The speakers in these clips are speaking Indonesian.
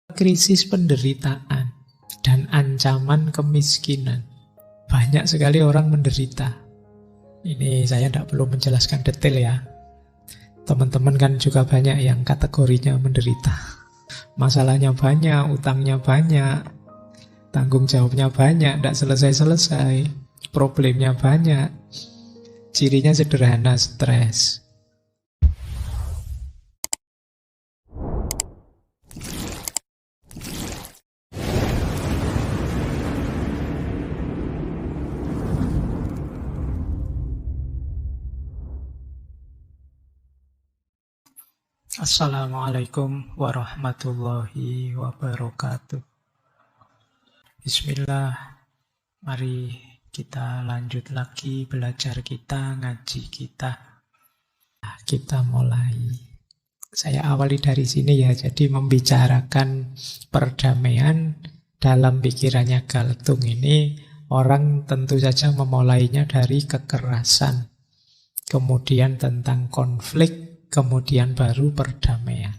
Krisis penderitaan dan ancaman kemiskinan. Banyak sekali orang menderita. Ini saya tidak perlu menjelaskan detail ya. Teman-teman kan juga banyak yang kategorinya menderita. Masalahnya banyak, utangnya banyak, tanggung jawabnya banyak, tidak selesai-selesai, problemnya banyak. Cirinya sederhana, stres. Assalamualaikum warahmatullahi wabarakatuh. Bismillah. Mari kita lanjut lagi belajar kita, ngaji kita. Kita mulai. Saya awali dari sini ya. Jadi membicarakan perdamaian dalam pikirannya Galtung ini, orang tentu saja memulainya dari kekerasan. Kemudian tentang konflik, kemudian baru perdamaian.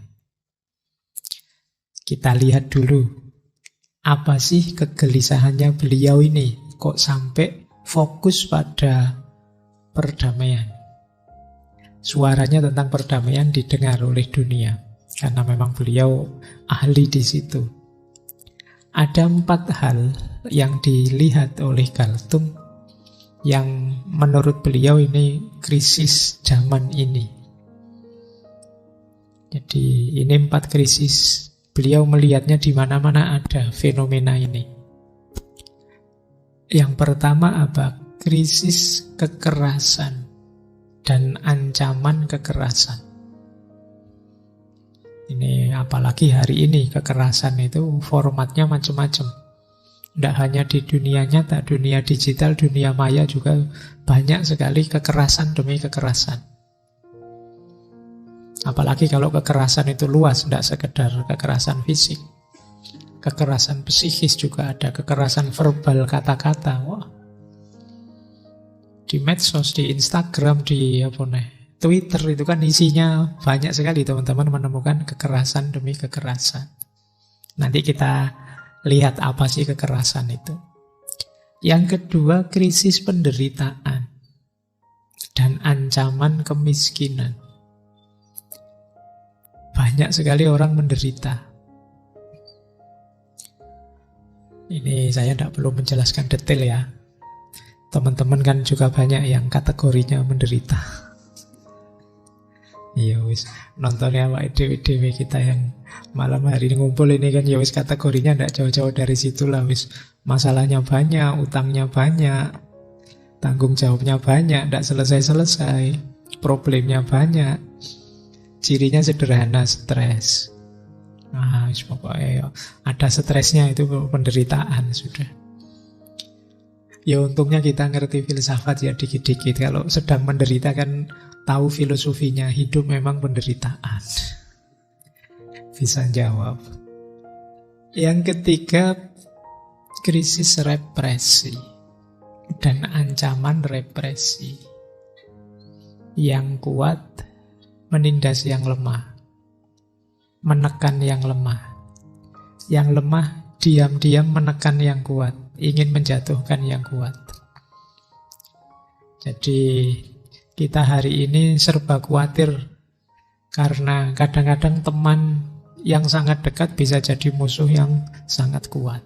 Kita lihat dulu, apa sih kegelisahannya beliau ini? Kok sampai fokus pada perdamaian? Suaranya tentang perdamaian didengar oleh dunia, karena memang beliau ahli di situ. Ada 4 hal yang dilihat oleh Galtung yang menurut beliau ini krisis zaman ini. Jadi ini 4 krisis. Beliau melihatnya di mana-mana ada fenomena ini. Yang pertama apa? Krisis kekerasan dan ancaman kekerasan. Ini apalagi hari ini kekerasan itu formatnya macam-macam. Tidak hanya di dunia nyata, dunia digital, dunia maya juga banyak sekali kekerasan demi kekerasan. Apalagi kalau kekerasan itu luas, tidak sekedar kekerasan fisik. Kekerasan psikis juga ada, kekerasan verbal kata-kata. Wah. Di medsos, di Instagram, di Twitter itu kan isinya banyak sekali teman-teman menemukan kekerasan demi kekerasan. Nanti kita lihat apa sih kekerasan itu. Yang kedua, krisis penderitaan dan ancaman kemiskinan. Banyak sekali orang menderita. Ini saya tidak perlu menjelaskan detail ya. Teman-teman kan juga banyak yang kategorinya menderita. Ya wis, nontonnya awake dhewe kita yang malam hari ini ngumpul ini kan ya wis kategorinya tidak jauh-jauh dari situ lah wis. Masalahnya banyak, utangnya banyak, tanggung jawabnya banyak, tidak selesai-selesai, problemnya banyak. Cirinya sederhana, stres. Nah, pokoknya ada stresnya itu penderitaan sudah. Ya untungnya kita ngerti filsafat ya dikit-dikit. Kalau sedang menderita kan tahu filosofinya, hidup memang penderitaan. Bisa jawab. Yang ketiga, krisis represi dan ancaman represi. Yang kuat menindas yang lemah, menekan yang lemah. Yang lemah diam-diam menekan yang kuat, ingin menjatuhkan yang kuat. Jadi kita hari ini serba khawatir karena kadang-kadang teman yang sangat dekat bisa jadi musuh yang sangat kuat.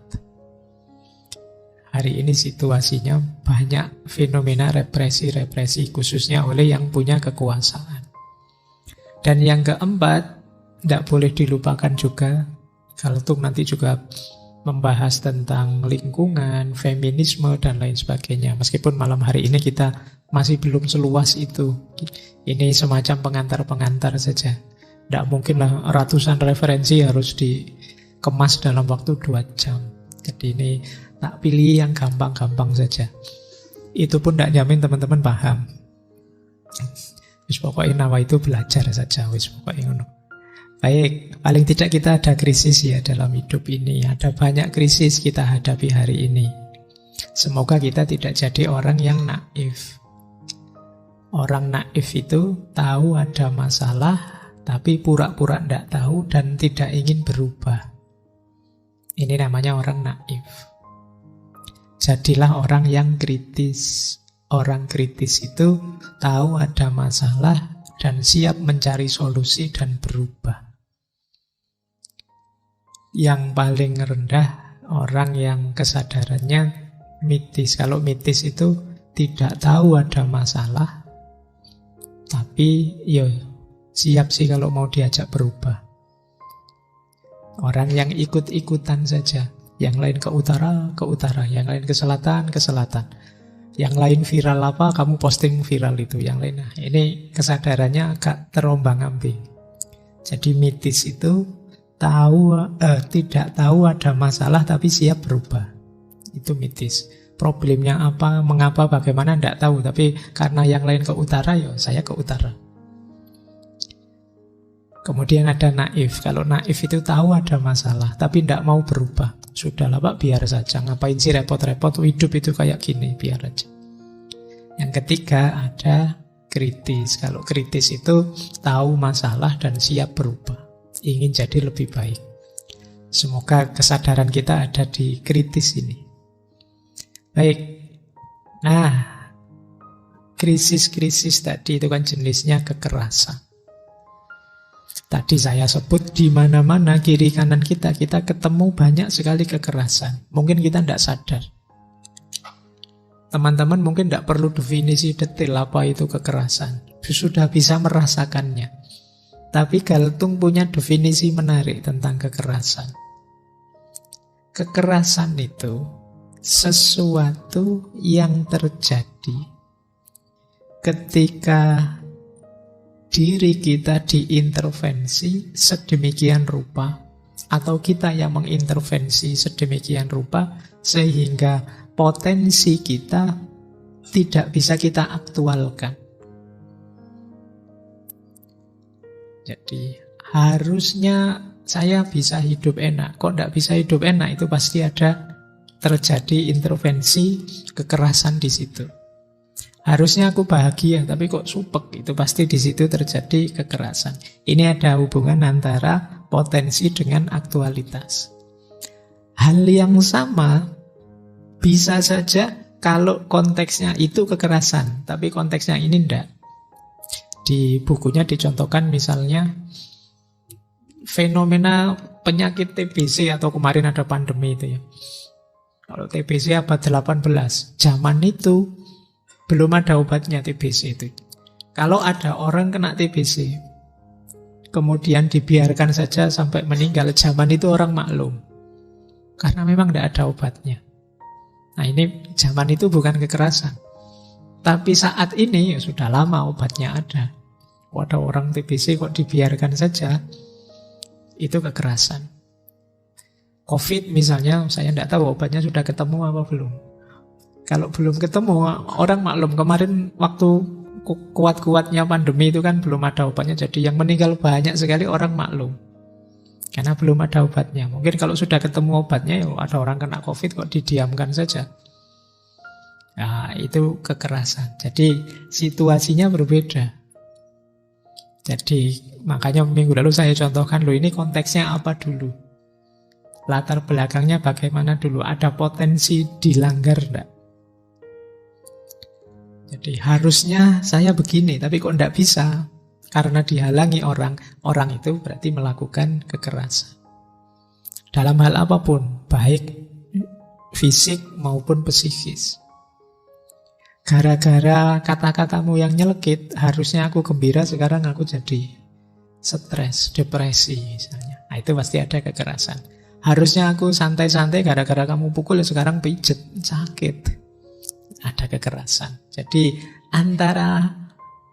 Hari ini situasinya banyak fenomena represi-represi, khususnya oleh yang punya kekuasaan. Dan yang keempat, tidak boleh dilupakan juga, Galtung nanti juga membahas tentang lingkungan, feminisme, dan lain sebagainya. Meskipun malam hari ini kita masih belum seluas itu. Ini semacam pengantar-pengantar saja. Tidak mungkinlah ratusan referensi harus dikemas dalam waktu 2 jam. Jadi ini tak pilih yang gampang-gampang saja. Itu pun tidak jamin teman-teman paham. Wis pokoknya nawa itu belajar saja, wis pokoknya ngono. Baik, paling tidak kita ada krisis ya dalam hidup ini. Ada banyak krisis kita hadapi hari ini. Semoga kita tidak jadi orang yang naif. Orang naif itu tahu ada masalah, tapi pura-pura tidak tahu dan tidak ingin berubah. Ini namanya orang naif. Jadilah orang yang kritis. Orang kritis itu tahu ada masalah dan siap mencari solusi dan berubah. Yang paling rendah orang yang kesadarannya mitis. Kalau mitis itu tidak tahu ada masalah, tapi ya siap sih kalau mau diajak berubah. Orang yang ikut-ikutan saja. Yang lain ke utara, yang lain ke selatan. Yang lain viral apa, kamu posting viral itu. Yang lain, nah, ini kesadarannya agak terombang-ambing. Jadi mitis itu tidak tahu ada masalah tapi siap berubah. Itu mitis. Problemnya apa, mengapa, bagaimana, tidak tahu. Tapi karena yang lain ke utara, ya saya ke utara. Kemudian ada naif. Kalau naif itu tahu ada masalah, tapi tidak mau berubah. Sudahlah Pak, biar saja. Ngapain sih repot-repot, hidup itu kayak gini, biar aja. Yang ketiga ada kritis. Kalau kritis itu tahu masalah dan siap berubah. Ingin jadi lebih baik. Semoga kesadaran kita ada di kritis ini. Baik. Nah, krisis-krisis tadi itu kan jenisnya kekerasan. Tadi saya sebut di mana-mana kiri kanan kita ketemu banyak sekali kekerasan. Mungkin kita tidak sadar. Teman-teman mungkin tidak perlu definisi detail apa itu kekerasan. Sudah bisa merasakannya. Tapi Galtung punya definisi menarik tentang kekerasan. Kekerasan itu sesuatu yang terjadi ketika diri kita diintervensi sedemikian rupa, atau kita yang mengintervensi sedemikian rupa, sehingga potensi kita tidak bisa kita aktualkan. Jadi harusnya saya bisa hidup enak. Kok tidak bisa hidup enak? Itu pasti ada terjadi intervensi kekerasan di situ. Harusnya aku bahagia, tapi kok supek, itu pasti di situ terjadi kekerasan. Ini ada hubungan antara potensi dengan aktualitas. Hal yang sama bisa saja kalau konteksnya itu kekerasan, tapi konteksnya ini enggak. Di bukunya dicontohkan misalnya fenomena penyakit TBC atau kemarin ada pandemi itu ya. Kalau TBC abad 18, zaman itu belum ada obatnya TBC itu. Kalau ada orang kena TBC, kemudian dibiarkan saja sampai meninggal, zaman itu orang maklum. Karena memang tidak ada obatnya. Nah ini zaman itu bukan kekerasan. Tapi saat ini ya sudah lama obatnya ada. Kok ada orang TBC kok dibiarkan saja, itu kekerasan. COVID misalnya, saya tidak tahu obatnya sudah ketemu apa belum. Kalau belum ketemu, orang maklum. Kemarin waktu kuat-kuatnya pandemi itu kan belum ada obatnya. Jadi yang meninggal banyak sekali orang maklum. Karena belum ada obatnya. Mungkin kalau sudah ketemu obatnya, ya ada orang kena COVID kok didiamkan saja. Nah, itu kekerasan. Jadi situasinya berbeda. Jadi makanya minggu lalu saya contohkan, loh ini konteksnya apa dulu? Latar belakangnya bagaimana dulu? Ada potensi dilanggar enggak? Jadi harusnya saya begini, tapi kok enggak bisa? Karena dihalangi orang. Orang itu berarti melakukan kekerasan. Dalam hal apapun, baik fisik maupun psikis. Gara-gara kata-katamu yang nyelekit, harusnya aku gembira, sekarang aku jadi stres, depresi misalnya. Nah itu pasti ada kekerasan. Harusnya aku santai-santai, gara-gara kamu pukul, sekarang pijet, sakit. Ada kekerasan. Jadi antara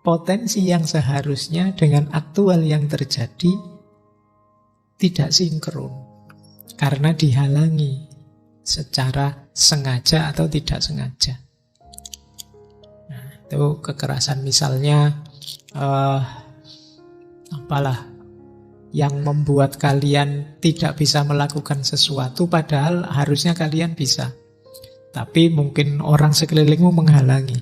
potensi yang seharusnya dengan aktual yang terjadi tidak sinkron. Karena dihalangi secara sengaja atau tidak sengaja. Itu kekerasan misalnya yang membuat kalian tidak bisa melakukan sesuatu padahal harusnya kalian bisa, tapi mungkin orang sekelilingmu menghalangi,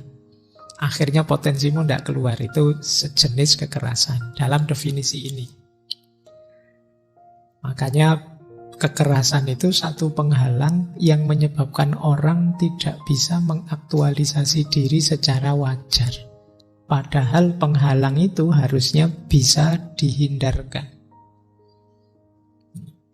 akhirnya potensimu tidak keluar. Itu sejenis kekerasan dalam definisi ini. Makanya kekerasan itu satu penghalang yang menyebabkan orang tidak bisa mengaktualisasi diri secara wajar. Padahal penghalang itu harusnya bisa dihindarkan.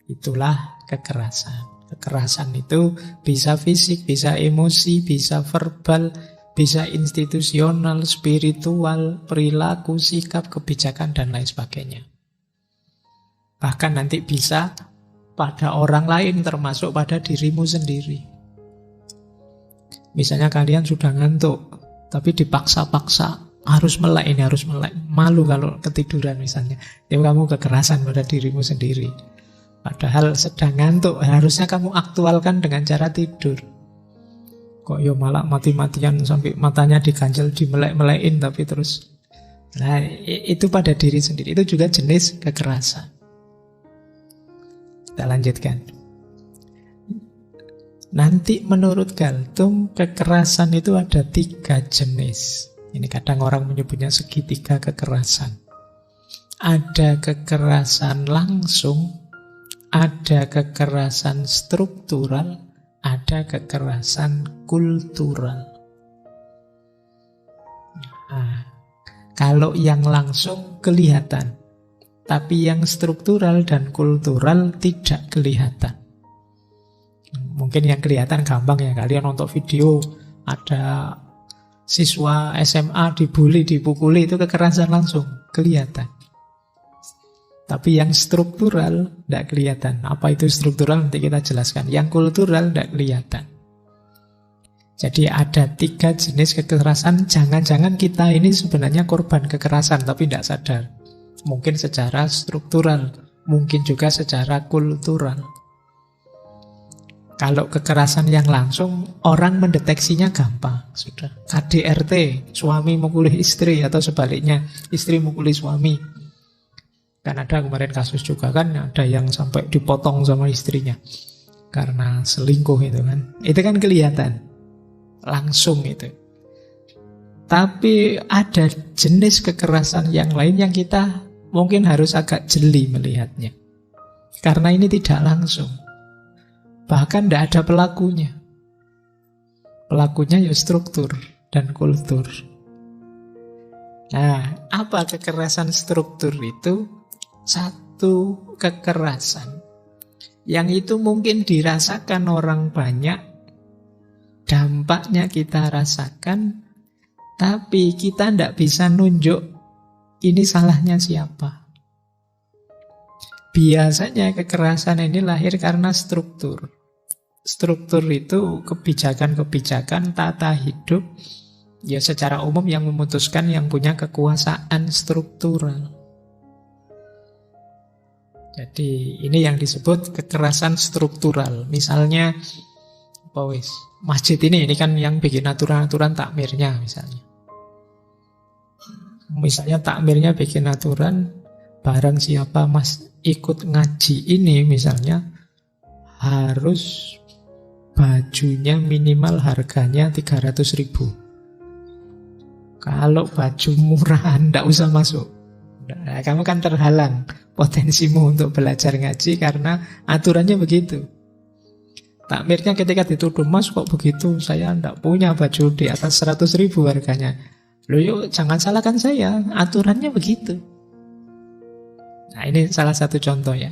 Itulah kekerasan. Kekerasan itu bisa fisik, bisa emosi, bisa verbal, bisa institusional, spiritual, perilaku, sikap, kebijakan, dan lain sebagainya. Bahkan nanti bisa pada orang lain, termasuk pada dirimu sendiri. Misalnya kalian sudah ngantuk, tapi dipaksa-paksa, harus melek ini, harus melek. Malu kalau ketiduran misalnya. Itu kamu kekerasan pada dirimu sendiri. Padahal sedang ngantuk, harusnya kamu aktualkan dengan cara tidur. Kok ya malah mati-matian sampai matanya diganjel, dimelek-melekin, tapi terus. Nah, itu pada diri sendiri. Itu juga jenis kekerasan. Kita lanjutkan. Nanti menurut Galtung, kekerasan itu ada 3 jenis. Ini kadang orang menyebutnya segitiga kekerasan. Ada kekerasan langsung, ada kekerasan struktural, ada kekerasan kultural. Nah, kalau yang langsung kelihatan, tapi yang struktural dan kultural tidak kelihatan. Mungkin yang kelihatan gampang ya, kalian nonton video ada siswa SMA dibully, dipukuli, itu kekerasan langsung, kelihatan. Tapi yang struktural tidak kelihatan. Apa itu struktural nanti kita jelaskan. Yang kultural tidak kelihatan. Jadi ada 3 jenis kekerasan. Jangan-jangan kita ini sebenarnya korban kekerasan tapi tidak sadar. Mungkin secara struktural, mungkin juga secara kultural. Kalau kekerasan yang langsung, orang mendeteksinya gampang. Sudah KDRT, suami mukuli istri, atau sebaliknya, istri mukuli suami. Kan ada kemarin kasus juga kan, ada yang sampai dipotong sama istrinya karena selingkuh itu kan. Itu kan kelihatan langsung itu. Tapi ada jenis kekerasan yang lain yang kita mungkin harus agak jeli melihatnya. Karena ini tidak langsung. Bahkan tidak ada pelakunya. Pelakunya ya struktur dan kultur. Nah, apa kekerasan struktur itu? Satu kekerasan yang itu mungkin dirasakan orang banyak, dampaknya kita rasakan, tapi kita tidak bisa nunjuk ini salahnya siapa. Biasanya kekerasan ini lahir karena struktur. Struktur itu kebijakan-kebijakan tata hidup ya secara umum yang memutuskan yang punya kekuasaan struktural. Jadi ini yang disebut kekerasan struktural. Misalnya masjid ini kan yang bikin aturan-aturan takmirnya misalnya. Misalnya takmirnya bikin aturan barang siapa ikut ngaji ini misalnya harus bajunya minimal harganya 300.000. Kalau baju murahan tidak usah masuk. Nah, kamu kan terhalang potensimu untuk belajar ngaji karena aturannya begitu. Takmirnya ketika dituduh, Mas kok begitu, saya tidak punya baju di atas 100.000 harganya. Loh yuk, jangan salahkan saya, aturannya begitu. Nah ini salah satu contoh ya.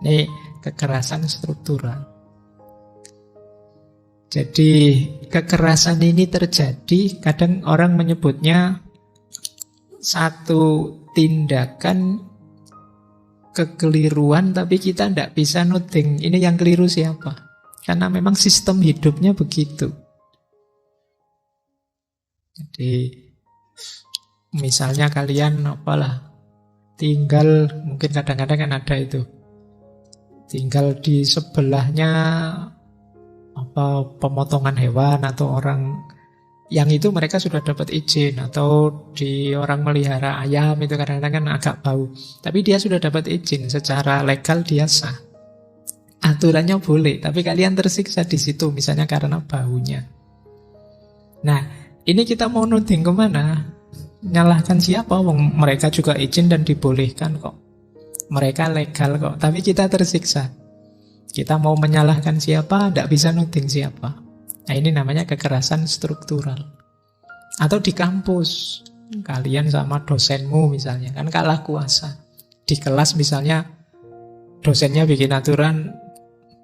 Ini kekerasan struktural. Jadi kekerasan ini terjadi, kadang orang menyebutnya satu tindakan kekeliruan, tapi kita tidak bisa noting ini yang keliru siapa. Karena memang sistem hidupnya begitu. Jadi misalnya kalian tinggal, mungkin kadang-kadang kan ada itu, tinggal di sebelahnya pemotongan hewan atau orang yang itu mereka sudah dapat izin, atau di orang melihara ayam itu kadang-kadang kan agak bau, tapi dia sudah dapat izin secara legal, dia sah, aturannya boleh, tapi kalian tersiksa di situ misalnya karena baunya. Nah ini kita mau nuding kemana? Nyalahkan siapa? Mereka juga izin dan dibolehkan kok, mereka legal kok, tapi kita tersiksa. Kita mau menyalahkan siapa, tidak bisa nuding siapa. Nah, ini namanya kekerasan struktural. Atau di kampus, kalian sama dosenmu misalnya, kan kalah kuasa. Di kelas misalnya, dosennya bikin aturan,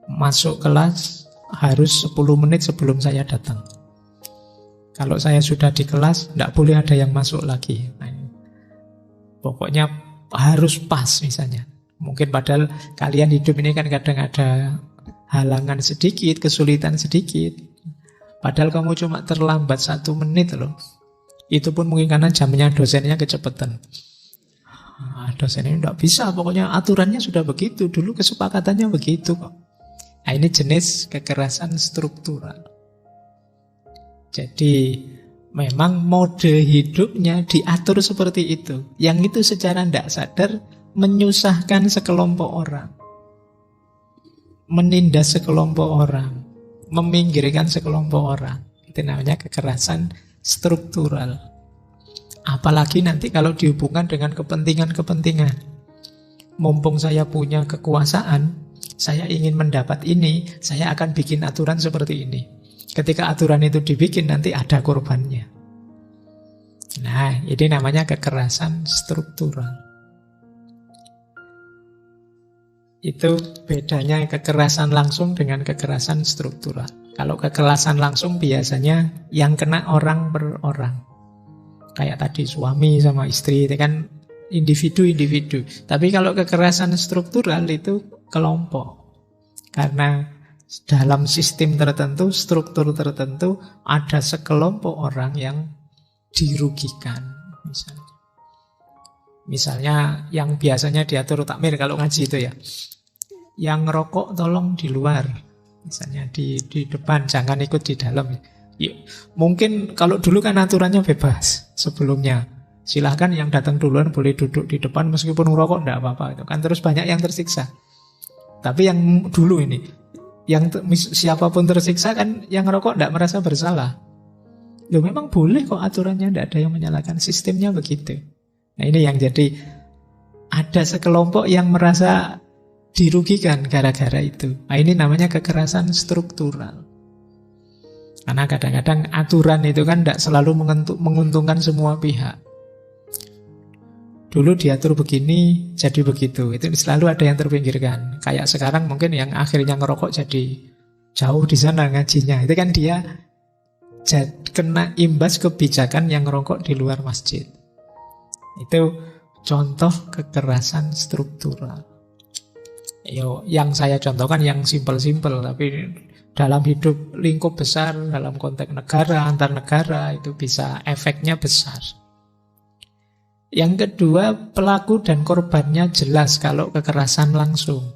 masuk kelas harus 10 menit sebelum saya datang. Kalau saya sudah di kelas, tidak boleh ada yang masuk lagi. Nah, pokoknya harus pas misalnya. Mungkin padahal kalian hidup ini kan kadang ada halangan sedikit, kesulitan sedikit. Padahal kamu cuma terlambat 1 menit loh. Itu pun mungkin karena jamnya dosennya kecepatan. Dosennya tidak bisa, pokoknya aturannya sudah begitu. Dulu kesepakatannya begitu kok. Nah, ini jenis kekerasan struktural. Jadi memang mode hidupnya diatur seperti itu. Yang itu secara tidak sadar menyusahkan sekelompok orang, menindas sekelompok orang, meminggirkan sekelompok orang. Itu namanya kekerasan struktural. Apalagi nanti kalau dihubungkan dengan kepentingan-kepentingan. Mumpung saya punya kekuasaan, saya ingin mendapat ini, saya akan bikin aturan seperti ini. Ketika aturan itu dibikin, nanti ada korbannya. Nah, ini namanya kekerasan struktural. Itu bedanya kekerasan langsung dengan kekerasan struktural. Kalau kekerasan langsung biasanya yang kena orang per orang. Kayak tadi suami sama istri, itu kan individu-individu. Tapi kalau kekerasan struktural itu kelompok. Karena dalam sistem tertentu, struktur tertentu, ada sekelompok orang yang dirugikan. Misalnya yang biasanya diatur takmir kalau ngaji itu ya. Yang ngerokok tolong di luar. Misalnya di depan, jangan ikut di dalam. Mungkin kalau dulu kan aturannya bebas sebelumnya. Silahkan yang datang duluan boleh duduk di depan meskipun ngerokok tidak apa-apa. Itu kan terus banyak yang tersiksa. Tapi yang dulu ini, yang siapapun tersiksa kan yang ngerokok tidak merasa bersalah. Loh, memang boleh kok aturannya, tidak ada yang menyalahkan, sistemnya begitu. Nah, ini yang jadi ada sekelompok yang merasa dirugikan gara-gara itu. Nah, ini namanya kekerasan struktural. Karena kadang-kadang aturan itu kan tidak selalu menguntungkan semua pihak. Dulu diatur begini, jadi begitu. Itu selalu ada yang terpinggirkan. Kayak sekarang mungkin yang akhirnya ngerokok jadi jauh di sana ngajinya. Itu kan dia kena imbas kebijakan yang ngerokok di luar masjid. Itu contoh kekerasan struktural. Yang saya contohkan yang simpel-simpel, tapi dalam hidup lingkup besar, dalam konteks negara, antar negara, itu bisa efeknya besar. Yang kedua, pelaku dan korbannya jelas kalau kekerasan langsung.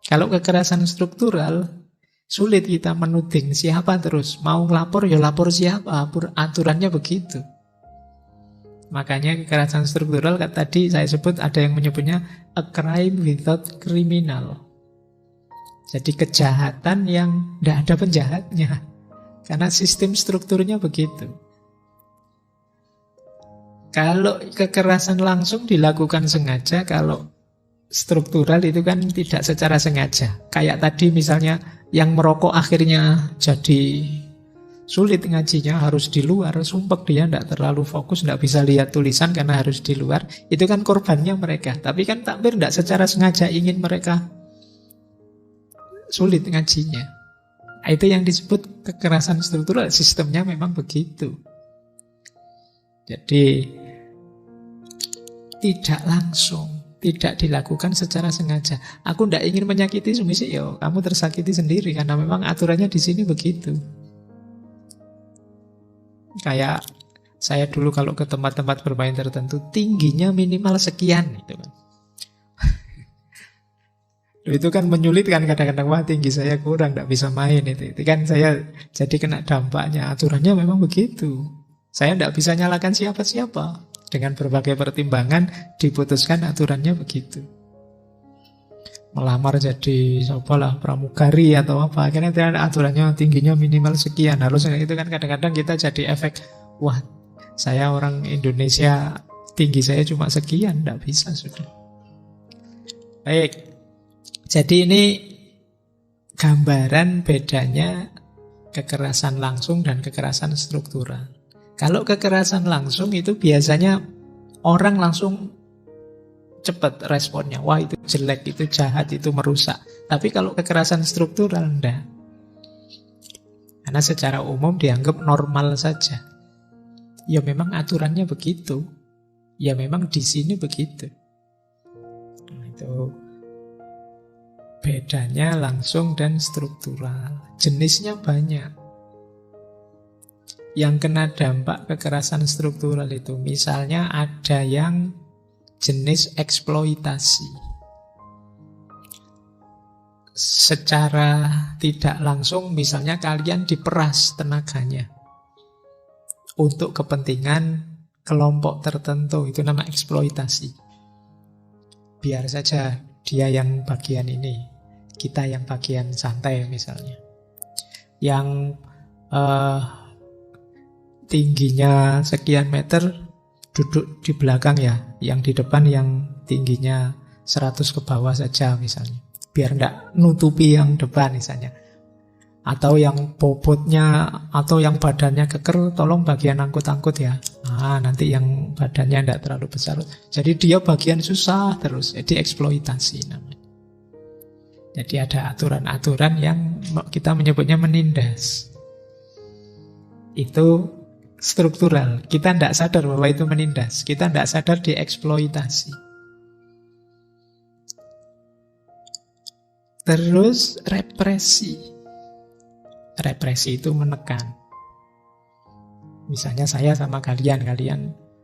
Kalau kekerasan struktural, sulit kita menuding siapa terus. Mau lapor ya lapor siapa, aturannya begitu. Makanya kekerasan struktural tadi saya sebut ada yang menyebutnya a crime without criminal. Jadi kejahatan yang tidak ada penjahatnya. Karena sistem strukturnya begitu. Kalau kekerasan langsung dilakukan sengaja, kalau struktural itu kan tidak secara sengaja. Kayak tadi misalnya yang merokok akhirnya jadi sulit ngajinya, harus di luar, sumpek dia tidak terlalu fokus, tidak bisa lihat tulisan karena harus di luar. Itu kan korbannya mereka. Tapi kan takbir tidak secara sengaja ingin mereka sulit ngajinya. Itu yang disebut kekerasan struktural. Sistemnya memang begitu. Jadi tidak langsung, tidak dilakukan secara sengaja. Aku tidak ingin menyakiti sumisi, yo kamu tersakiti sendiri karena memang aturannya di sini begitu. Kayak saya dulu kalau ke tempat-tempat bermain tertentu, tingginya minimal sekian itu kan. Itu kan menyulitkan kadang-kadang, wah tinggi saya kurang, tidak bisa main itu kan saya jadi kena dampaknya. Aturannya memang begitu. Saya tidak bisa nyalakan siapa-siapa. Dengan berbagai pertimbangan diputuskan aturannya begitu. Melamar jadi sopalah pramugari atau apa, akhirnya aturannya tingginya minimal sekian. Harusnya itu kan kadang-kadang kita jadi efek, wah saya orang Indonesia tinggi saya cuma sekian, tidak bisa sudah. Baik. Jadi ini gambaran bedanya kekerasan langsung dan kekerasan struktural. Kalau kekerasan langsung itu biasanya orang langsung cepat responnya. Wah, itu jelek, itu jahat, itu merusak. Tapi kalau kekerasan struktural enggak. Karena secara umum dianggap normal saja. Ya memang aturannya begitu. Ya memang di sini begitu. Nah, itu bedanya langsung dan struktural. Jenisnya banyak. Yang kena dampak kekerasan struktural itu misalnya ada yang jenis eksploitasi. Secara tidak langsung misalnya kalian diperas tenaganya untuk kepentingan kelompok tertentu, itu nama eksploitasi. Biar saja dia yang bagian ini, kita yang bagian santai misalnya. Yang tingginya sekian meter duduk di belakang ya, yang di depan yang tingginya 100 ke bawah saja misalnya. Biar enggak nutupi yang depan misalnya. Atau yang bobotnya atau yang badannya keker, tolong bagian angkut-angkut ya. Nanti yang badannya enggak terlalu besar. Jadi dia bagian susah terus. Jadi eksploitasi namanya. Jadi ada aturan-aturan yang kita menyebutnya menindas. Itu struktural. Kita tidak sadar bahwa itu menindas. Kita tidak sadar dieksploitasi. Terus represi. Represi itu menekan. Misalnya saya sama kalian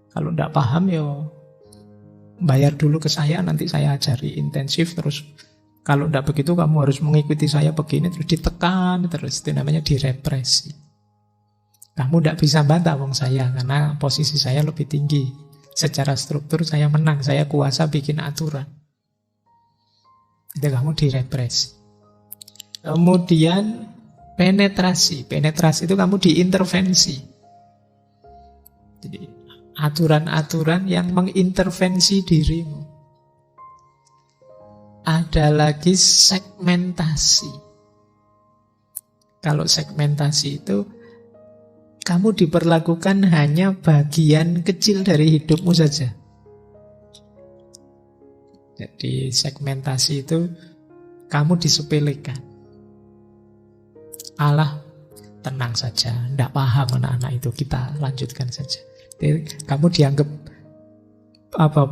kalau tidak paham ya bayar dulu ke saya, nanti saya ajari intensif. Terus kalau tidak begitu kamu harus mengikuti saya begini, terus ditekan terus. Itu namanya direpresi. Kamu tidak bisa bantah wong saya karena posisi saya lebih tinggi. Secara struktur saya menang, saya kuasa bikin aturan. Itu kamu direpresi. Kemudian penetrasi. Penetrasi itu kamu diintervensi. Jadi aturan-aturan yang mengintervensi dirimu. Ada lagi segmentasi. Kalau segmentasi itu kamu diperlakukan hanya bagian kecil dari hidupmu saja. Jadi segmentasi itu kamu disepelekan. Alah, tenang saja, tidak paham anak-anak itu, kita lanjutkan saja. Jadi, kamu dianggap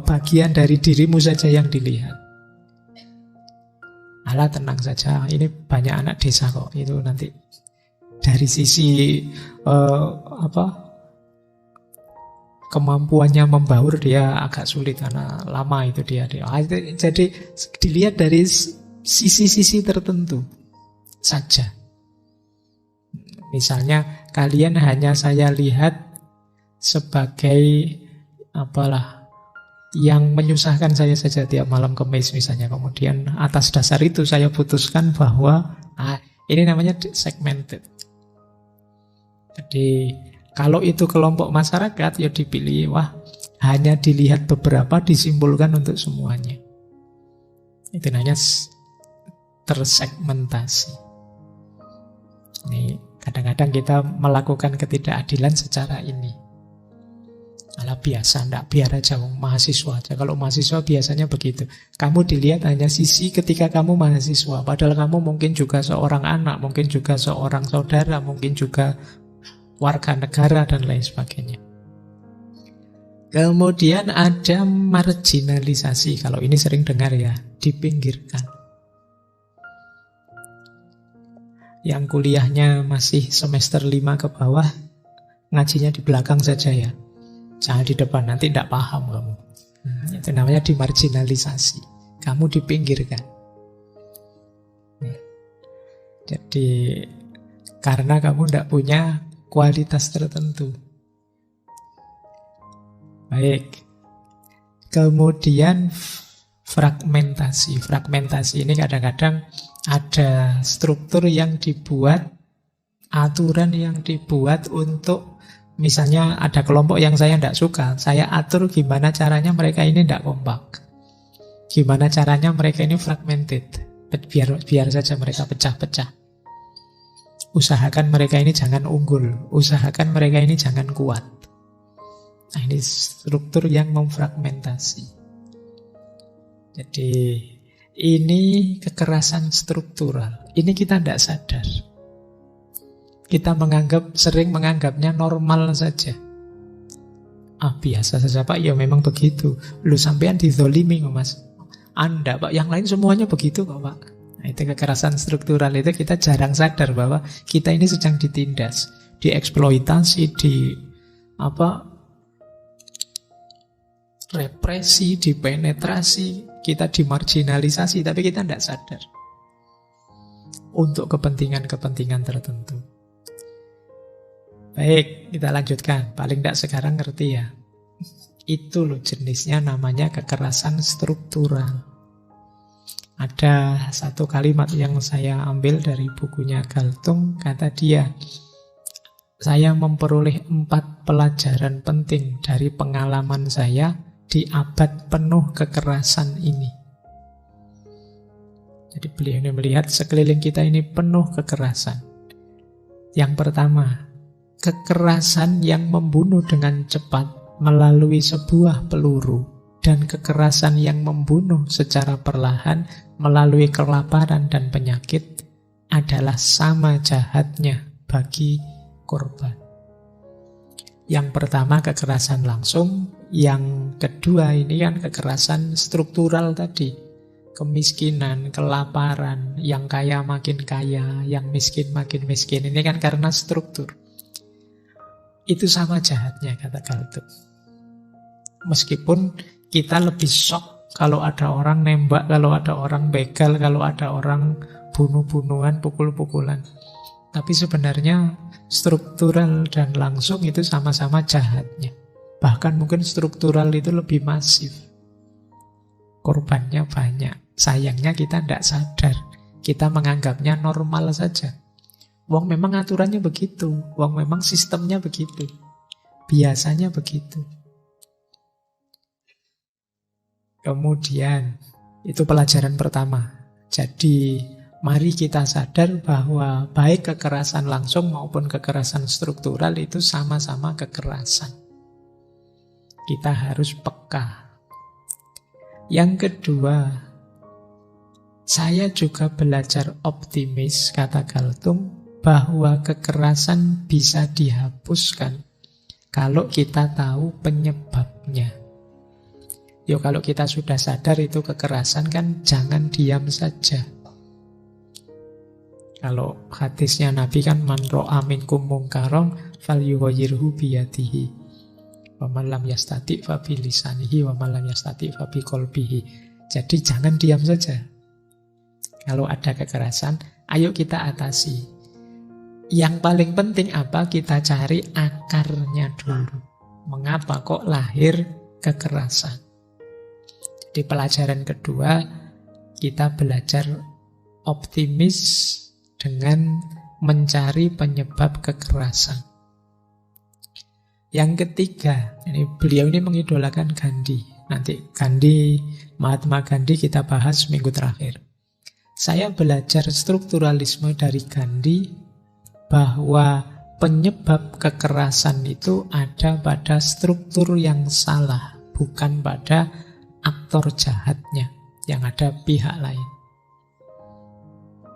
bagian dari dirimu saja yang dilihat. Alah, tenang saja, ini banyak anak desa kok, itu nanti dari sisi kemampuannya membaur dia agak sulit karena lama itu dia. Jadi dilihat dari sisi-sisi tertentu saja. Misalnya kalian hanya saya lihat sebagai yang menyusahkan saya saja tiap malam Kemis misalnya. Kemudian atas dasar itu saya putuskan bahwa ini namanya segmented. Jadi kalau itu kelompok masyarakat ya dipilih, hanya dilihat beberapa, disimpulkan untuk semuanya. Itu namanya tersegmentasi. Ini kadang-kadang kita melakukan ketidakadilan secara ini. Alah biasa, enggak, biar aja mahasiswa aja. Kalau mahasiswa biasanya begitu. Kamu dilihat hanya sisi ketika kamu mahasiswa. Padahal kamu mungkin juga seorang anak, mungkin juga seorang saudara, mungkin juga warga negara dan lain sebagainya. Kemudian ada marginalisasi. Kalau ini sering dengar ya, dipinggirkan. Yang kuliahnya masih semester 5 ke bawah, ngajinya di belakang saja ya. Jangan di depan, nanti tidak paham kamu. Itu namanya dimarginalisasi. Kamu dipinggirkan. Jadi karena kamu tidak punya kualitas tertentu. Baik. Kemudian fragmentasi. Fragmentasi ini kadang-kadang ada struktur yang dibuat, aturan yang dibuat untuk, misalnya ada kelompok yang saya tidak suka, saya atur gimana caranya mereka ini tidak kompak. Gimana caranya mereka ini fragmented. Biar saja mereka pecah-pecah. Usahakan mereka ini jangan unggul, usahakan mereka ini jangan kuat. Nah, ini struktur yang memfragmentasi. Jadi ini kekerasan struktural. Ini kita tidak sadar. Kita sering menganggapnya normal saja. Biasa saja Pak, ya memang begitu. Lu sampean dizolimi kok Mas. Anda Pak, yang lain semuanya begitu kok Pak. Nah, itu kekerasan struktural, itu kita jarang sadar bahwa kita ini sedang ditindas, dieksploitasi, represi, dipenetrasi, kita dimarginalisasi, tapi kita tidak sadar untuk kepentingan-kepentingan tertentu. Baik, kita lanjutkan. Paling tidak sekarang ngerti ya. Itu loh jenisnya, namanya kekerasan struktural. Ada satu kalimat yang saya ambil dari bukunya Galtung, kata dia, saya memperoleh 4 pelajaran penting dari pengalaman saya di abad penuh kekerasan ini. Jadi beliau ini melihat sekeliling kita ini penuh kekerasan. Yang pertama, kekerasan yang membunuh dengan cepat melalui sebuah peluru, dan kekerasan yang membunuh secara perlahan melalui kelaparan dan penyakit adalah sama jahatnya bagi korban. Yang pertama kekerasan langsung, yang kedua ini kan kekerasan struktural tadi. Kemiskinan, kelaparan, yang kaya makin kaya, yang miskin makin miskin. Ini kan karena struktur. Itu sama jahatnya, kata Galtung. Meskipun kita lebih shock kalau ada orang nembak, kalau ada orang begal, kalau ada orang bunuh-bunuhan, pukul-pukulan. Tapi sebenarnya struktural dan langsung itu sama-sama jahatnya. Bahkan mungkin struktural itu lebih masif. Korbannya banyak. Sayangnya kita tidak sadar. Kita menganggapnya normal saja. Wong memang aturannya begitu. Wong memang sistemnya begitu. Biasanya begitu. Kemudian, itu pelajaran pertama. Jadi, mari kita sadar bahwa baik kekerasan langsung maupun kekerasan struktural itu sama-sama kekerasan. Kita harus peka. Yang kedua, saya juga belajar optimis, kata Galtung, bahwa kekerasan bisa dihapuskan kalau kita tahu penyebabnya. Kalau kita sudah sadar itu kekerasan kan jangan diam saja. Kalau hadisnya Nabi kan man ra'a minkum mungkaron falyughayyirhu biyadihi wa man lam yastati' fa bilisanihi wa man lam yastati' fa biqalbihi. Jadi jangan diam saja. Kalau ada kekerasan, ayo kita atasi. Yang paling penting apa? Kita cari akarnya dulu. Mengapa kok lahir kekerasan? Di pelajaran kedua, kita belajar optimis dengan mencari penyebab kekerasan. Yang ketiga, beliau ini mengidolakan Gandhi. Nanti Mahatma Gandhi kita bahas minggu terakhir. Saya belajar strukturalisme dari Gandhi bahwa penyebab kekerasan itu ada pada struktur yang salah, bukan pada aktor jahatnya, yang ada pihak lain.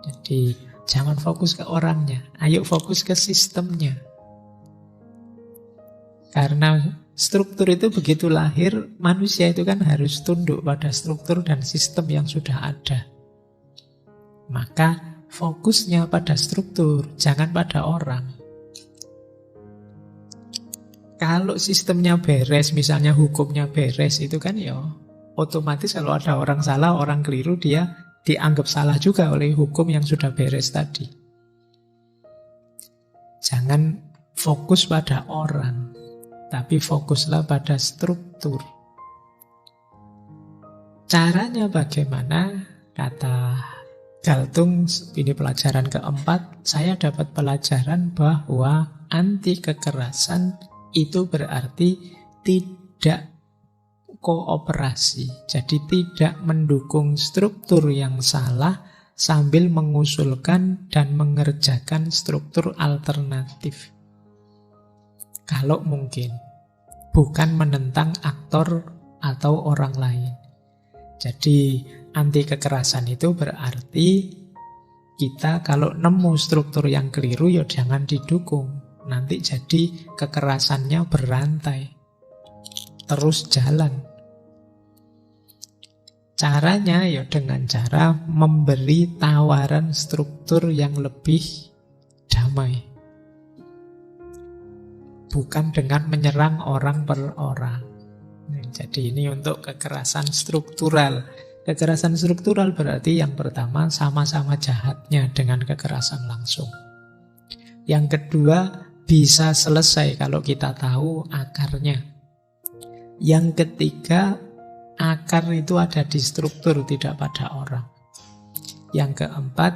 Jadi jangan fokus ke orangnya, ayo fokus ke sistemnya. Karena struktur itu begitu lahir, manusia itu kan harus tunduk pada struktur dan sistem yang sudah ada. Maka fokusnya pada struktur, jangan pada orang. Kalau sistemnya beres, misalnya hukumnya beres, itu kan otomatis kalau ada orang salah, orang keliru, dia dianggap salah juga oleh hukum yang sudah beres tadi. Jangan fokus pada orang, tapi fokuslah pada struktur. Caranya bagaimana? Kata Galtung, ini pelajaran keempat, saya dapat pelajaran bahwa anti kekerasan itu berarti tidak kooperasi. Jadi tidak mendukung struktur yang salah, sambil mengusulkan dan mengerjakan struktur alternatif. Kalau mungkin, bukan menentang aktor atau orang lain. Jadi anti kekerasan itu berarti kita kalau nemu struktur yang keliru ya jangan didukung. Nanti jadi kekerasannya berantai, terus jalan. Caranya ya dengan cara memberi tawaran struktur yang lebih damai. Bukan dengan menyerang orang per orang. Jadi ini untuk kekerasan struktural. Kekerasan struktural berarti yang pertama sama-sama jahatnya dengan kekerasan langsung. Yang kedua, bisa selesai kalau kita tahu akarnya. Yang ketiga, akar itu ada di struktur, tidak pada orang. Yang keempat,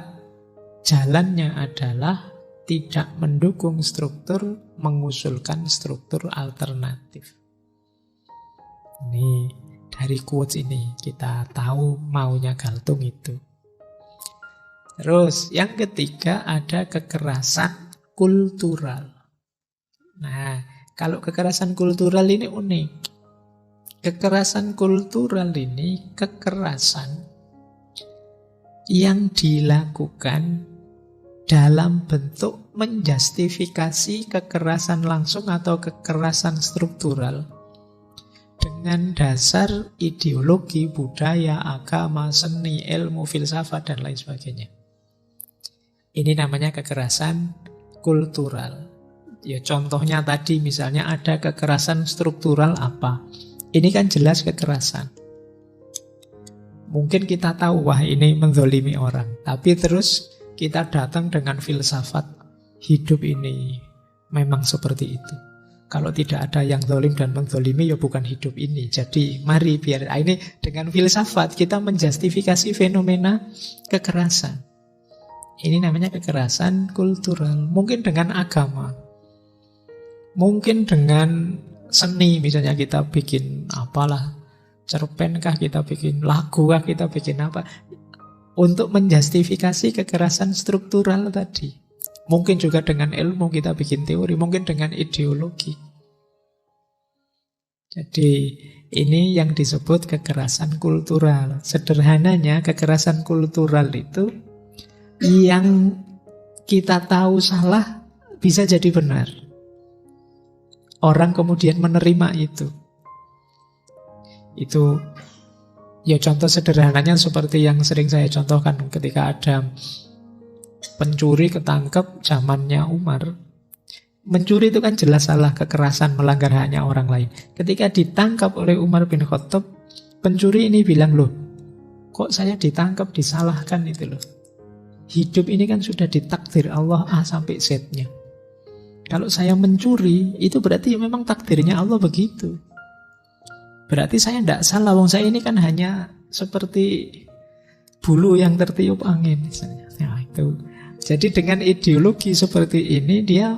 jalannya adalah tidak mendukung struktur, mengusulkan struktur alternatif. Ini dari quotes ini kita tahu maunya Galtung itu. Terus yang ketiga ada kekerasan kultural. Nah, kalau kekerasan kultural ini unik. Kekerasan kultural ini kekerasan yang dilakukan dalam bentuk menjustifikasi kekerasan langsung atau kekerasan struktural dengan dasar ideologi, budaya, agama, seni, ilmu, filsafat, dan lain sebagainya. Ini namanya kekerasan kultural. Ya contohnya tadi misalnya ada kekerasan struktural apa? Ini kan jelas kekerasan. Mungkin kita tahu wah ini menzolimi orang, tapi terus kita datang dengan filsafat hidup ini memang seperti itu. Kalau tidak ada yang zalim dan menzolimi ya bukan hidup ini. Jadi mari biar ini dengan filsafat kita menjustifikasi fenomena kekerasan. Ini namanya kekerasan kultural. Mungkin dengan agama. Mungkin dengan seni, misalnya kita bikin apalah, cerpen kah, kita bikin lagu kah, kita bikin apa, untuk menjustifikasi kekerasan struktural tadi. Mungkin juga dengan ilmu kita bikin teori, mungkin dengan ideologi. Jadi ini yang disebut kekerasan kultural. Sederhananya kekerasan kultural itu yang kita tahu salah bisa jadi benar. Orang kemudian menerima itu. Itu ya contoh sederhananya seperti yang sering saya contohkan ketika ada pencuri ketangkep zamannya Umar. Mencuri itu kan jelas salah, kekerasan, melanggar haknya orang lain. Ketika ditangkap oleh Umar bin Khattab, pencuri ini bilang, loh, kok saya ditangkap, disalahkan itu loh. Hidup ini kan sudah ditakdir Allah A sampai Z-nya. Kalau saya mencuri, itu berarti memang takdirnya Allah begitu. Berarti saya tidak salah, wong saya ini kan hanya seperti bulu yang tertiup angin misalnya. Nah, itu. Jadi dengan ideologi seperti ini dia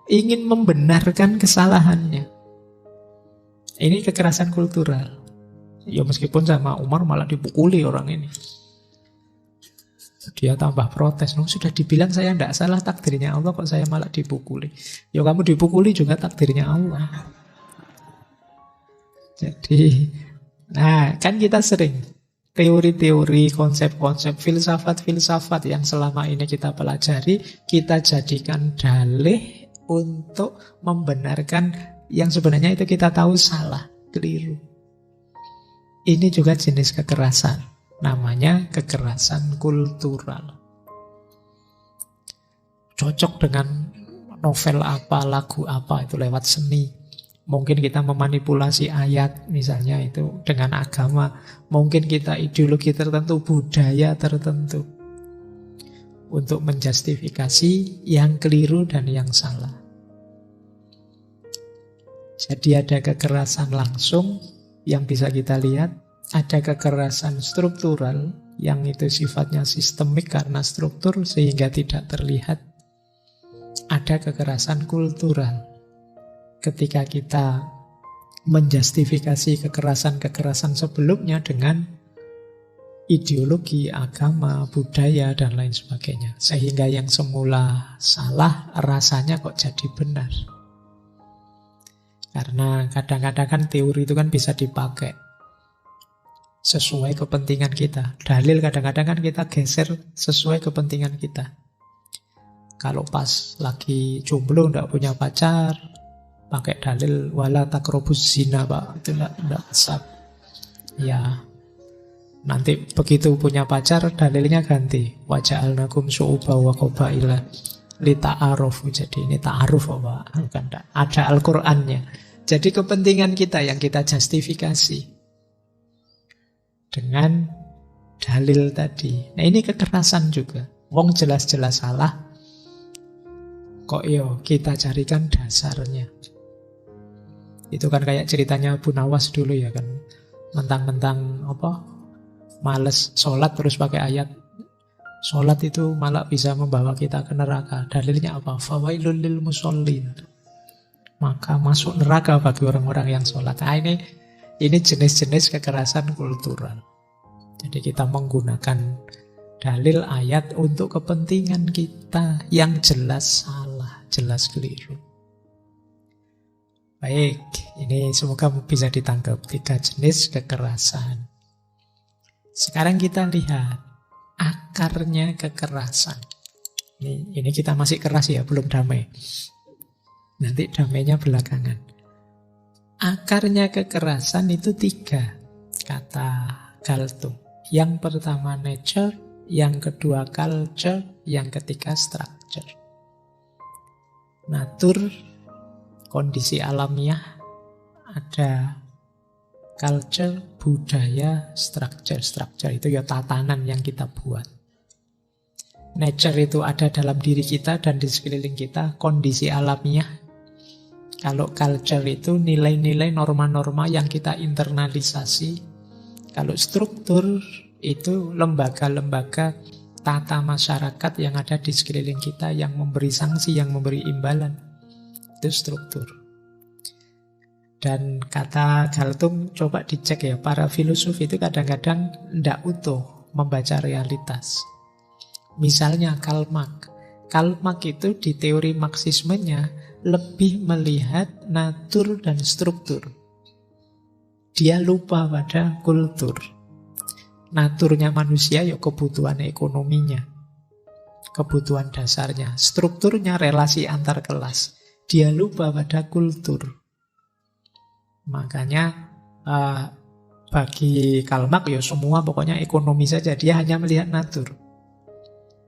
ingin membenarkan kesalahannya. Ini kekerasan kultural. Ya meskipun sama Umar malah dipukuli orang ini. Dia tambah protes, sudah dibilang saya tidak salah, takdirnya Allah, kok saya malah dipukuli. Ya kamu dipukuli juga takdirnya Allah. Jadi, nah kan kita sering teori-teori, konsep-konsep, filsafat-filsafat yang selama ini kita pelajari, kita jadikan dalih untuk membenarkan yang sebenarnya itu kita tahu salah, keliru. Ini juga jenis kekerasan. Namanya kekerasan kultural. Cocok dengan novel apa, lagu apa, itu lewat seni. Mungkin kita memanipulasi ayat misalnya itu dengan agama. Mungkin kita ideologi tertentu, budaya tertentu, untuk menjustifikasi yang keliru dan yang salah. Jadi ada kekerasan langsung yang bisa kita lihat. Ada kekerasan struktural yang itu sifatnya sistemik karena struktur sehingga tidak terlihat. Ada kekerasan kultural. Ketika kita menjustifikasi kekerasan-kekerasan sebelumnya dengan ideologi, agama, budaya, dan lain sebagainya. Sehingga yang semula salah, rasanya kok jadi benar. Karena kadang-kadang kan teori itu kan bisa dipakai sesuai kepentingan kita. Dalil kadang-kadang kan kita geser sesuai kepentingan kita. Kalau pas lagi jomblo, nggak punya pacar, pakai dalil wala takrobus zina, Pak. Itu nggak sah. Ya, nanti begitu punya pacar, dalilnya ganti. Waja'alnakum syu'uba wa qabaila lita'arufu. Jadi ini ta'aruf, Pak. Bukan, ada Al-Qur'annya. Jadi kepentingan kita yang kita justifikasi dengan dalil tadi. Nah, ini kekerasan juga. Wong jelas-jelas salah, kok kita carikan dasarnya. Itu kan kayak ceritanya Abu Nawas dulu ya kan. Mentang-mentang males sholat terus pakai ayat sholat itu malah bisa membawa kita ke neraka. Dalilnya apa? Fawailul lil musallin. Maka masuk neraka bagi orang-orang yang sholat. Nah, ini jenis-jenis kekerasan kultural. Jadi kita menggunakan dalil ayat untuk kepentingan kita yang jelas salah, jelas keliru. Baik, ini semoga bisa ditangkap 3 jenis kekerasan. Sekarang kita lihat akarnya kekerasan. Ini kita masih keras ya, belum damai. Nanti damainya belakangan. Akarnya kekerasan itu 3, kata Galtung. Yang pertama nature, yang kedua culture, yang ketiga structure. Natur, kondisi alamiah, ada culture, budaya, structure. Structure itu ya tatanan yang kita buat. Nature itu ada dalam diri kita dan di sekeliling kita, kondisi alamiah. Kalau culture itu nilai-nilai, norma-norma yang kita internalisasi. Kalau struktur itu lembaga-lembaga tata masyarakat yang ada di sekeliling kita, yang memberi sanksi, yang memberi imbalan. Itu struktur. Dan kata Galtung, coba dicek ya, para filosof itu kadang-kadang tidak utuh membaca realitas. Misalnya Karl Marx. Karl Marx itu di teori Marxismenya lebih melihat natur dan struktur. Dia lupa pada kultur. Naturnya manusia ya kebutuhan ekonominya, kebutuhan dasarnya. Strukturnya relasi antar kelas. Dia lupa pada kultur. Makanya bagi Karl Marx ya semua pokoknya ekonomi saja. Dia hanya melihat natur.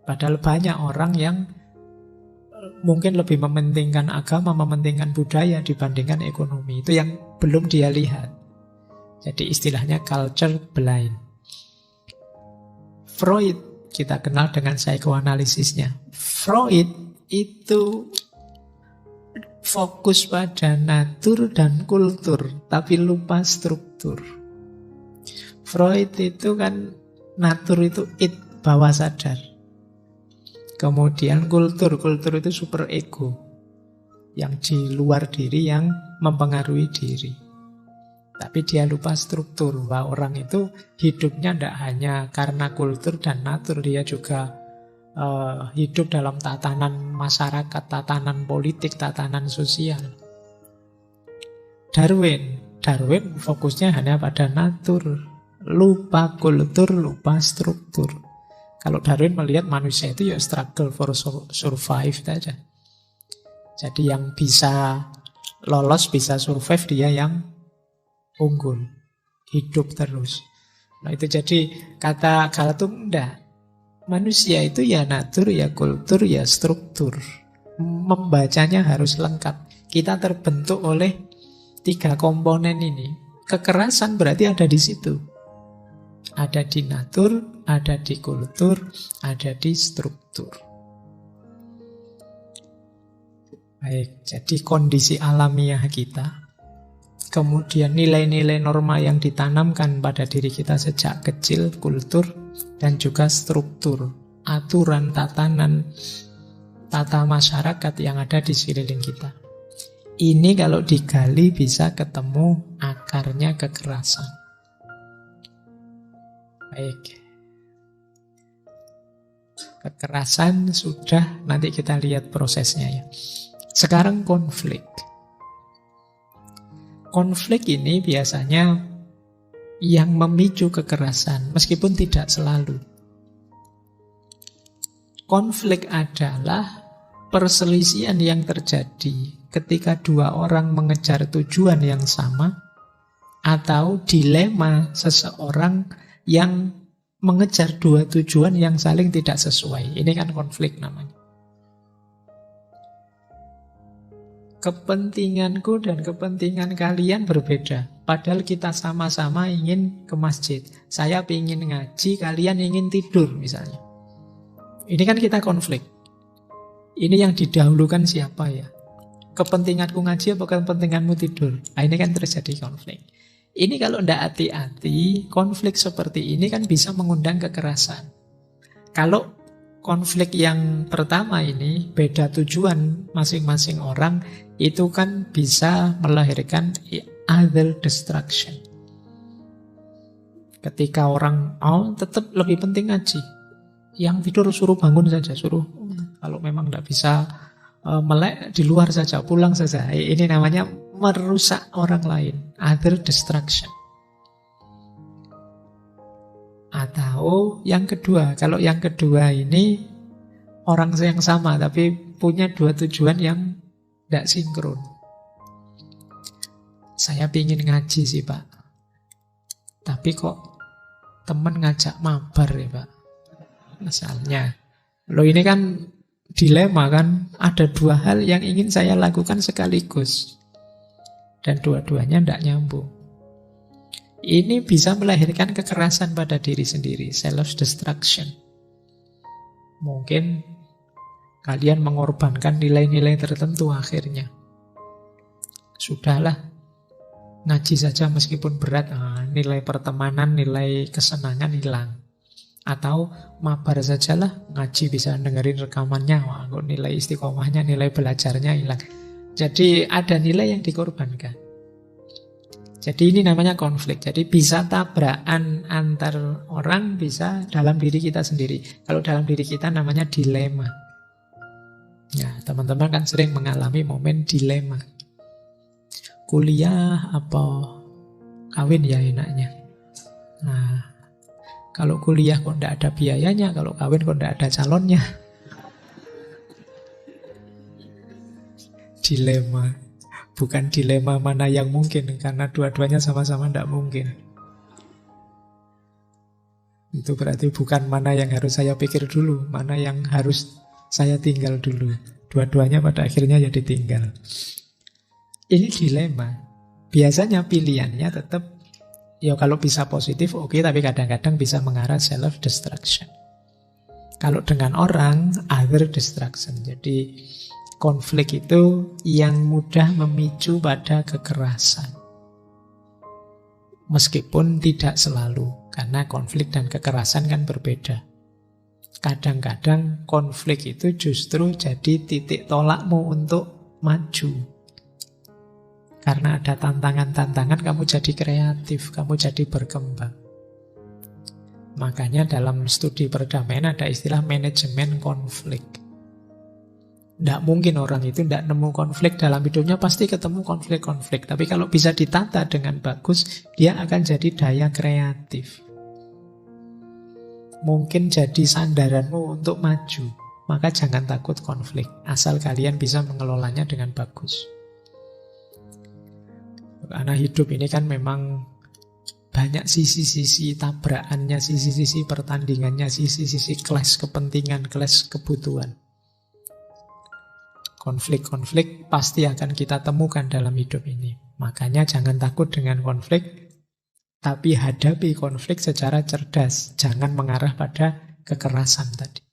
Padahal banyak orang yang mungkin lebih mementingkan agama, mementingkan budaya dibandingkan ekonomi. Itu yang belum dia lihat. Jadi istilahnya culture blind. Freud kita kenal dengan psikoanalisisnya. Freud itu fokus pada natur dan kultur, tapi lupa struktur. Freud itu kan natur itu bawah sadar. Kemudian kultur itu super ego, yang di luar diri, yang mempengaruhi diri. Tapi dia lupa struktur, bahwa orang itu hidupnya tidak hanya karena kultur dan natur, dia juga hidup dalam tatanan masyarakat, tatanan politik, tatanan sosial. Darwin fokusnya hanya pada natur, lupa kultur, lupa struktur. Kalau Darwin melihat manusia itu ya struggle for survive saja. Jadi yang bisa lolos, bisa survive, dia yang unggul, hidup terus. Nah itu jadi kata Galtung enggak. Manusia itu ya natur, ya kultur, ya struktur. Membacanya harus lengkap. Kita terbentuk oleh 3 komponen ini. Kekerasan berarti ada di situ. Ada di natur, ada di kultur, ada di struktur. Baik, jadi kondisi alamiah kita, kemudian nilai-nilai norma yang ditanamkan pada diri kita sejak kecil, kultur, dan juga struktur, aturan, tatanan, tata masyarakat yang ada di sekeliling kita. Ini kalau digali bisa ketemu akarnya kekerasan. Baik, Kekerasan sudah, nanti kita lihat prosesnya ya. Sekarang konflik. Konflik ini biasanya yang memicu kekerasan, meskipun tidak selalu. Konflik adalah perselisihan yang terjadi ketika dua orang mengejar tujuan yang sama, atau dilema seseorang yang mengejar dua tujuan yang saling tidak sesuai. Ini kan konflik namanya. Kepentinganku dan kepentingan kalian berbeda. Padahal kita sama-sama ingin ke masjid. Saya ingin ngaji, kalian ingin tidur misalnya. Ini kan kita konflik. Ini yang didahulukan siapa ya? Kepentinganku ngaji apa kepentinganmu tidur? Nah, ini kan terjadi konflik. Ini kalau tidak hati-hati, konflik seperti ini kan bisa mengundang kekerasan. Kalau konflik yang pertama ini, beda tujuan masing-masing orang, itu kan bisa melahirkan other destruction. Ketika orang, tetap lebih penting ngaji. Yang tidur suruh bangun saja, suruh. Kalau memang tidak bisa melek, di luar saja, pulang saja. Ini namanya merusak orang lain, other destruction. Atau yang kedua, kalau yang kedua ini orang yang sama tapi punya dua tujuan yang tidak sinkron. Saya ingin ngaji sih Pak, tapi kok teman ngajak mabar ya Pak, misalnya. Loh ini kan dilema kan, ada dua hal yang ingin saya lakukan sekaligus. Dan dua-duanya tidak nyambung. Ini bisa melahirkan kekerasan pada diri sendiri, self-destruction. Mungkin kalian mengorbankan nilai-nilai tertentu akhirnya. Sudahlah, ngaji saja meskipun berat, nilai pertemanan, nilai kesenangan hilang. Atau mabar sajalah, ngaji bisa dengerin rekamannya, kok nilai istiqomahnya, nilai belajarnya hilang. Jadi ada nilai yang dikorbankan. Jadi ini namanya konflik. Jadi bisa tabrakan antar orang, bisa dalam diri kita sendiri. Kalau dalam diri kita namanya dilema. Ya, teman-teman kan sering mengalami momen dilema. Kuliah apa kawin ya enaknya. Nah, kalau kuliah kok tidak ada biayanya, kalau kawin kok tidak ada calonnya. Dilema. Bukan dilema mana yang mungkin, karena dua-duanya sama-sama tidak mungkin. Itu berarti bukan mana yang harus saya pikir dulu, mana yang harus saya tinggal dulu. Dua-duanya pada akhirnya jadi tinggal. Ini dilema. Biasanya pilihannya tetap, ya kalau bisa positif oke, tapi kadang-kadang bisa mengarah self-destruction. Kalau dengan orang, other destruction. Jadi konflik itu yang mudah memicu pada kekerasan. Meskipun tidak selalu, karena konflik dan kekerasan kan berbeda. Kadang-kadang konflik itu justru jadi titik tolakmu untuk maju. Karena ada tantangan-tantangan, kamu jadi kreatif, kamu jadi berkembang. Makanya dalam studi perdamaian ada istilah manajemen konflik. Tidak mungkin orang itu tidak nemu konflik dalam hidupnya, pasti ketemu konflik-konflik. Tapi kalau bisa ditata dengan bagus, dia akan jadi daya kreatif. Mungkin jadi sandaranmu untuk maju. Maka jangan takut konflik, asal kalian bisa mengelolanya dengan bagus. Karena hidup ini kan memang banyak sisi-sisi tabrakannya, sisi-sisi pertandingannya, sisi-sisi clash kepentingan, clash kebutuhan. Konflik-konflik pasti akan kita temukan dalam hidup ini. Makanya jangan takut dengan konflik, tapi hadapi konflik secara cerdas. Jangan mengarah pada kekerasan tadi.